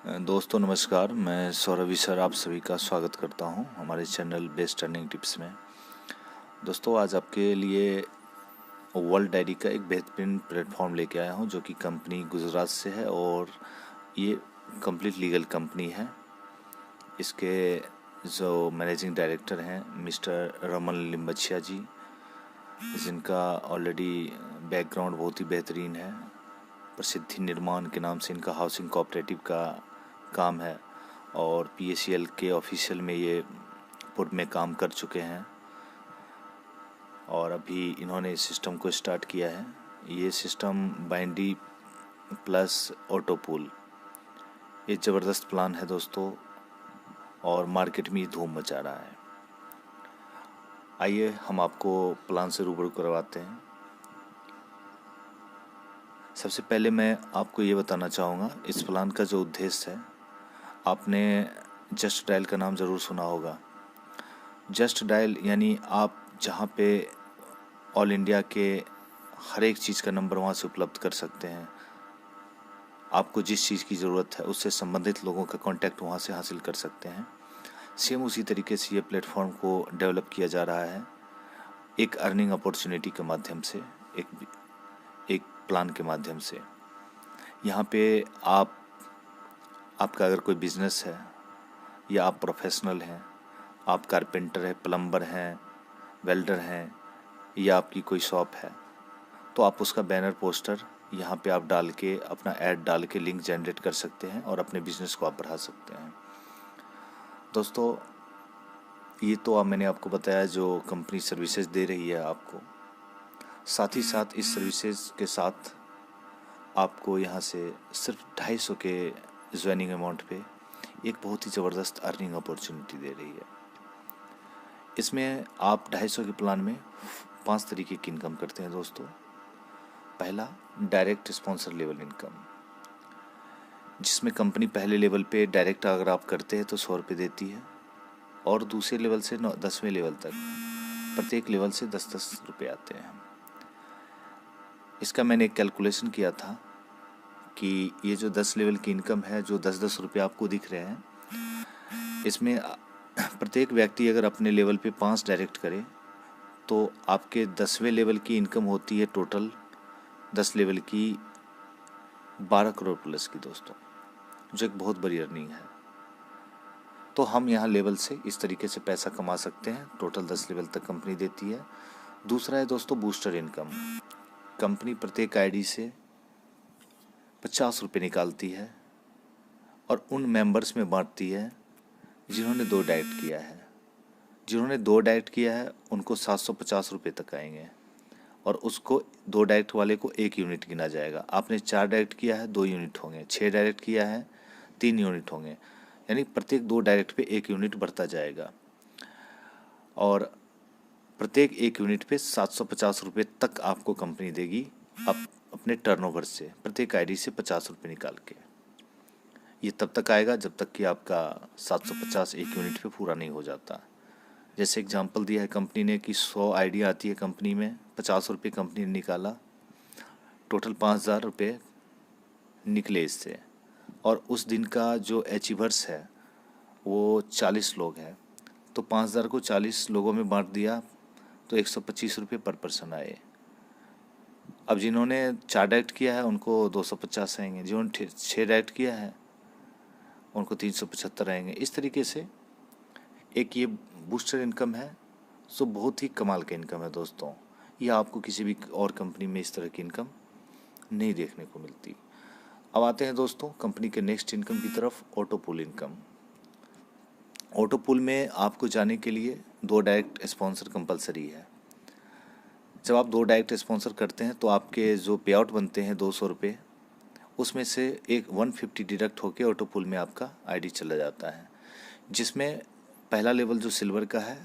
दोस्तों नमस्कार, मैं सौरभ सर आप सभी का स्वागत करता हूं हमारे चैनल बेस्ट अर्निंग टिप्स में। दोस्तों आज आपके लिए वर्ल्ड डायरी का एक बेहतरीन प्लेटफॉर्म लेके आया हूं जो कि कंपनी गुजरात से है और ये कंप्लीट लीगल कंपनी है। इसके जो मैनेजिंग डायरेक्टर हैं मिस्टर रमन लिम्बचिया जी, जिनका ऑलरेडी बैकग्राउंड बहुत ही बेहतरीन है। प्रसिद्धि निर्माण के नाम से इनका हाउसिंग कोऑपरेटिव का काम है और PACL के ऑफिशियल में ये पूर्व में काम कर चुके हैं और अभी इन्होंने इस सिस्टम को स्टार्ट किया है। ये सिस्टम बाइंडी प्लस ऑटोपूल, ये ज़बरदस्त प्लान है दोस्तों और मार्केट में धूम मचा रहा है। आइए हम आपको प्लान से रूबरू करवाते हैं। सबसे पहले मैं आपको ये बताना चाहूँगा, इस प्लान का जो उद्देश्य है, आपने जस्ट डायल का नाम ज़रूर सुना होगा। जस्ट डायल यानी आप जहाँ पे ऑल इंडिया के हर एक चीज़ का नंबर वहाँ से उपलब्ध कर सकते हैं। आपको जिस चीज़ की ज़रूरत है उससे संबंधित लोगों का कांटेक्ट वहाँ से हासिल कर सकते हैं। सेम उसी तरीके से ये प्लेटफॉर्म को डेवलप किया जा रहा है एक अर्निंग अपॉर्चुनिटी के माध्यम से, एक प्लान के माध्यम से। यहाँ पे आपका अगर कोई बिजनेस है या आप प्रोफेशनल हैं, आप कारपेंटर हैं, प्लम्बर हैं, वेल्डर हैं या आपकी कोई शॉप है, तो आप उसका बैनर पोस्टर यहाँ पे आप डाल के अपना ऐड डाल के लिंक जनरेट कर सकते हैं और अपने बिजनेस को आप बढ़ा सकते हैं। दोस्तों ये तो मैंने आपको बताया जो कंपनी सर्विसेज दे रही है आपको। साथ ही साथ इस सर्विसेज के साथ आपको यहाँ से सिर्फ 250 के ज्वाइनिंग अमाउंट पे एक बहुत ही ज़बरदस्त अर्निंग अपॉर्चुनिटी दे रही है। इसमें आप 250 के प्लान में 5 तरीके की इनकम करते हैं दोस्तों। पहला, डायरेक्ट स्पॉन्सर लेवल इनकम, जिसमें कंपनी पहले लेवल पे डायरेक्ट अगर आप करते हैं तो 100 रुपये देती है और दूसरे लेवल से 10वें लेवल तक प्रत्येक लेवल से 10-10 रुपये आते हैं। इसका मैंने एक कैलकुलेशन किया था कि ये जो 10 लेवल की इनकम है, जो 10-10 रुपये आपको दिख रहे हैं, इसमें प्रत्येक व्यक्ति अगर अपने लेवल पे 5 डायरेक्ट करे तो आपके 10वें लेवल की इनकम होती है टोटल 10 लेवल की 12 करोड़ प्लस की दोस्तों, जो एक बहुत बड़ी अर्निंग है। तो हम यहाँ लेवल से इस तरीके से पैसा कमा सकते हैं। टोटल 10 लेवल तक कंपनी देती है। दूसरा है दोस्तों बूस्टर इनकम। कंपनी प्रत्येक आईडी से 50 रुपये निकालती है और उन मेंबर्स में बांटती है जिन्होंने 2 डाइट किया है। जिन्होंने 2 डाइट किया है उनको 750 रुपये तक आएंगे और उसको 2 डाइट वाले को 1 यूनिट गिना जाएगा। आपने 4 डाइट किया है 2 यूनिट होंगे, 6 डाइट किया है 3 यूनिट होंगे, यानी प्रत्येक 2 डाइट पे 1 यूनिट बढ़ता जाएगा और प्रत्येक 1 यूनिट पे 750 रुपये तक आपको कंपनी देगी अपने टर्नओवर से, प्रत्येक आईडी से 50 रुपये निकाल के। ये तब तक आएगा जब तक कि आपका 750 1 यूनिट पे पूरा नहीं हो जाता। जैसे एग्जांपल दिया है कंपनी ने कि 100 आईडी आती है कंपनी में, 50 रुपये कंपनी ने निकाला, टोटल 5000 रुपये निकले इससे। और उस दिन का जो अचीवर्स है वो 40 लोग हैं, तो 5000 को 40 लोगों में बांट दिया तो 125 रुपये पर पर्सन आए। अब जिन्होंने 4 डाइट किया है उनको 250 आएंगे, जिन्होंने 6 डाइट किया है उनको 375 आएंगे। इस तरीके से एक ये बूस्टर इनकम है, सो बहुत ही कमाल का इनकम है दोस्तों। ये आपको किसी भी और कंपनी में इस तरह की इनकम नहीं देखने को मिलती। अब आते हैं दोस्तों कंपनी के नेक्स्ट इनकम की तरफ, ऑटोपूल इनकम। ऑटोपूल में आपको जाने के लिए 2 डायरेक्ट स्पॉन्सर कंपलसरी है। जब आप 2 डायरेक्ट स्पॉन्सर करते हैं तो आपके जो पे आउट बनते हैं 200 रुपये, उसमें से एक 150 डिडक्ट होकर ऑटोपूल में आपका आईडी चला जाता है। जिसमें पहला लेवल जो सिल्वर का है,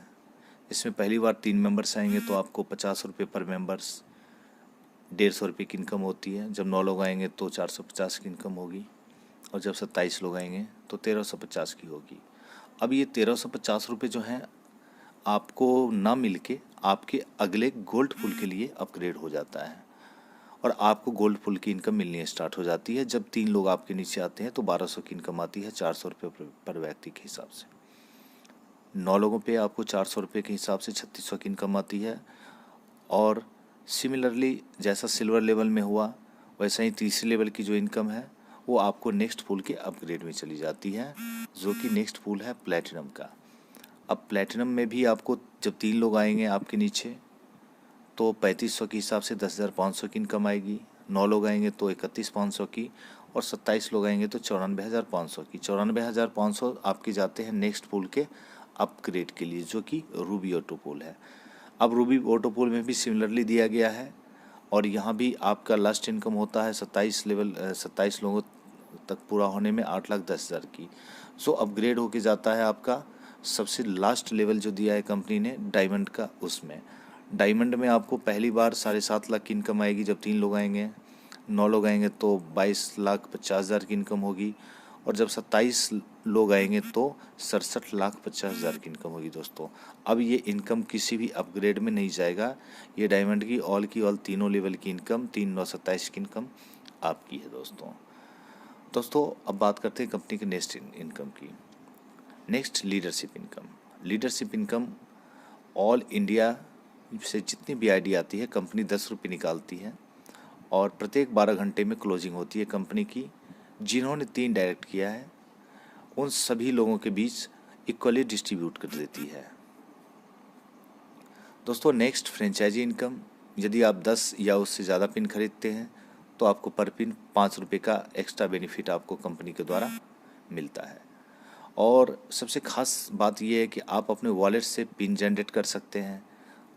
इसमें पहली बार 3 मेंबर्स आएंगे तो आपको 50 रुपये पर मेंबर्स 150 रुपये की इनकम होती है। जब 9 लोग आएंगे तो 450 की इनकम होगी और जब 27 लोग आएंगे तो 1350 की होगी। अब ये 1350 रुपये जो हैं आपको ना मिल के आपके अगले गोल्ड पूल के लिए अपग्रेड हो जाता है और आपको गोल्ड पुल की इनकम मिलनी स्टार्ट हो जाती है। जब 3 लोग आपके नीचे आते हैं तो 1200 की इनकम आती है, 400 रुपये पर व्यक्ति के हिसाब से। 9 लोगों पे आपको 400 रुपये के हिसाब से 3600 की इनकम आती है। और सिमिलरली जैसा सिल्वर लेवल में हुआ वैसा ही तीसरे लेवल की जो इनकम है वो आपको नेक्स्ट पूल के अपग्रेड में चली जाती है, जो कि नेक्स्ट पूल है प्लेटिनम का। अब प्लेटिनम में भी आपको जब 3 लोग आएंगे आपके नीचे तो 3500 के हिसाब से 10,500 की इनकम आएगी। 9 लोग आएंगे तो 31,500 की, और 27 लोग आएंगे तो 94,500 की। 94,500 आपके जाते हैं नेक्स्ट पूल के अपग्रेड के लिए, जो कि रूबी ऑटो पूल है। अब रूबी ऑटो पूल में भी सिमिलरली दिया गया है, और यहाँ भी आपका लास्ट इनकम होता है 27 लोगों तक पूरा होने में 8,10,000 की। सो अपग्रेड होके जाता है आपका सबसे लास्ट लेवल जो दिया है कंपनी ने डायमंड का। उसमें डायमंड में आपको पहली बार 7.5 लाख की इनकम आएगी जब 3 लोग आएंगे। 9 लोग आएंगे तो 22,50,000 की इनकम होगी, और जब 27 लोग आएंगे तो 67,50,000 की इनकम होगी दोस्तों। अब ये इनकम किसी भी अपग्रेड में नहीं जाएगा, ये डायमंड की ऑल तीनों लेवल की इनकम 3,927 की इनकम आपकी है दोस्तों। अब बात करते हैं कंपनी के नेक्स्ट इनकम की। Next leadership income all India से जितनी भी आईडी आती है कंपनी 10 रुपये निकालती है, और प्रत्येक 12 घंटे में क्लोजिंग होती है कंपनी की। जिन्होंने 3 डायरेक्ट किया है उन सभी लोगों के बीच इक्वली डिस्ट्रीब्यूट कर देती है दोस्तों। नेक्स्ट फ्रेंचाइजी इनकम, यदि आप 10 या उससे ज़्यादा पिन खरीदते हैं तो आपको पर पिन 5 रुपये का एक्स्ट्रा बेनिफिट आपको कंपनी के द्वारा मिलता है। और सबसे खास बात यह है कि आप अपने वॉलेट से पिन जनरेट कर सकते हैं,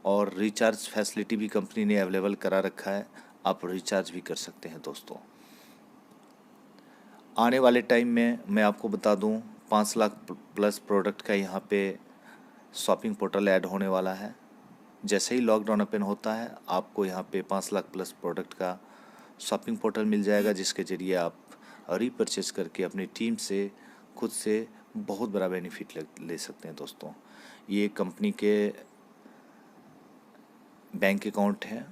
और रिचार्ज फैसिलिटी भी कंपनी ने अवेलेबल करा रखा है, आप रिचार्ज भी कर सकते हैं दोस्तों। आने वाले टाइम में मैं आपको बता दूं 5 लाख प्लस प्रोडक्ट का यहाँ पे शॉपिंग पोर्टल ऐड होने वाला है। जैसे ही लॉकडाउन ओपन होता है आपको यहाँ पे 5 लाख प्लस प्रोडक्ट का शॉपिंग पोर्टल मिल जाएगा, जिसके ज़रिए आप रीपरचेज करके अपनी टीम से खुद से बहुत बड़ा बेनिफिट ले सकते हैं दोस्तों। ये कंपनी के बैंक अकाउंट है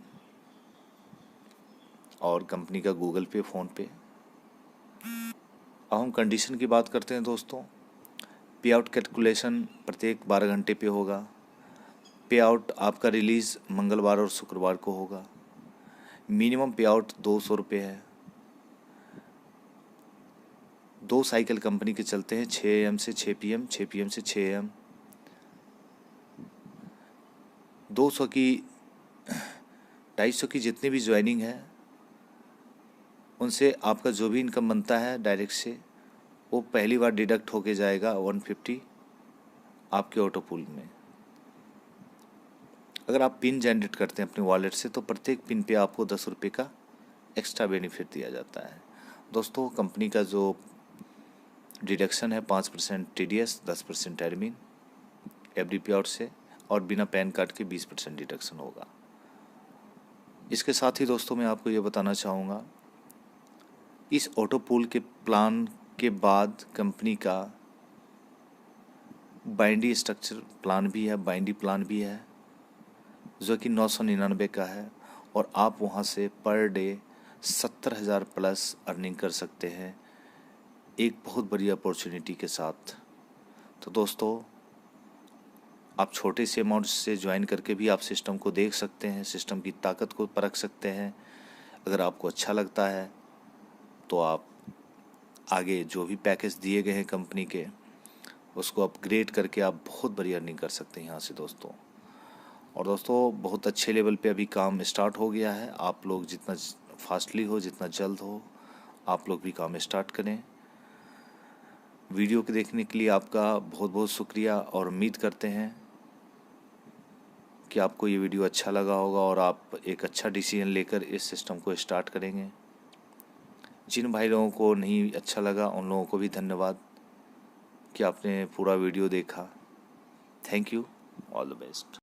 और कंपनी का गूगल पे, फ़ोन पे। अब हम कंडीशन की बात करते हैं दोस्तों। पे आउट कैलकुलेशन प्रत्येक 12 घंटे पे होगा। पे आउट आपका रिलीज़ मंगलवार और शुक्रवार को होगा। मिनिमम पे आउट 200 रुपये है। 2 साइकिल कंपनी के चलते हैं, 6 AM से 6 PM, 6 PM से 6 AM। 200 की 250 की जितनी भी ज्वाइनिंग है उनसे आपका जो भी इनकम बनता है डायरेक्ट से वो पहली बार डिडक्ट होके जाएगा 150 आपके ऑटो पूल में। अगर आप पिन जनरेट करते हैं अपने वॉलेट से तो प्रत्येक पिन पे आपको 10 रुपये का एक्स्ट्रा बेनिफिट दिया जाता है दोस्तों। कंपनी का जो डिडक्शन है 5% TDS, 10% एडमिन एवरी पे आउट से, और बिना पैन कार्ड के 20% डिडक्शन होगा। इसके साथ ही दोस्तों मैं आपको ये बताना चाहूँगा, इस ऑटो पूल के प्लान के बाद कंपनी का बाइंडी स्ट्रक्चर प्लान भी है, बाइंडी प्लान भी है, जो कि 999 का है, और आप वहाँ से पर डे 70,000 प्लस अर्निंग कर सकते हैं एक बहुत बड़ी अपॉर्चुनिटी के साथ। तो दोस्तों आप छोटे से अमाउंट से ज्वाइन करके भी आप सिस्टम को देख सकते हैं, सिस्टम की ताकत को परख सकते हैं। अगर आपको अच्छा लगता है तो आप आगे जो भी पैकेज दिए गए हैं कंपनी के उसको अपग्रेड करके आप बहुत बड़ी अर्निंग कर सकते हैं यहाँ से दोस्तों। और दोस्तों बहुत अच्छे लेवल पे अभी काम स्टार्ट हो गया है। आप लोग जितना फास्टली हो, जितना जल्द हो, आप लोग भी काम स्टार्ट करें। वीडियो के देखने के लिए आपका बहुत बहुत शुक्रिया, और उम्मीद करते हैं कि आपको ये वीडियो अच्छा लगा होगा और आप एक अच्छा डिसीजन लेकर इस सिस्टम को स्टार्ट करेंगे। जिन भाई लोगों को नहीं अच्छा लगा उन लोगों को भी धन्यवाद कि आपने पूरा वीडियो देखा। Thank you, all the best.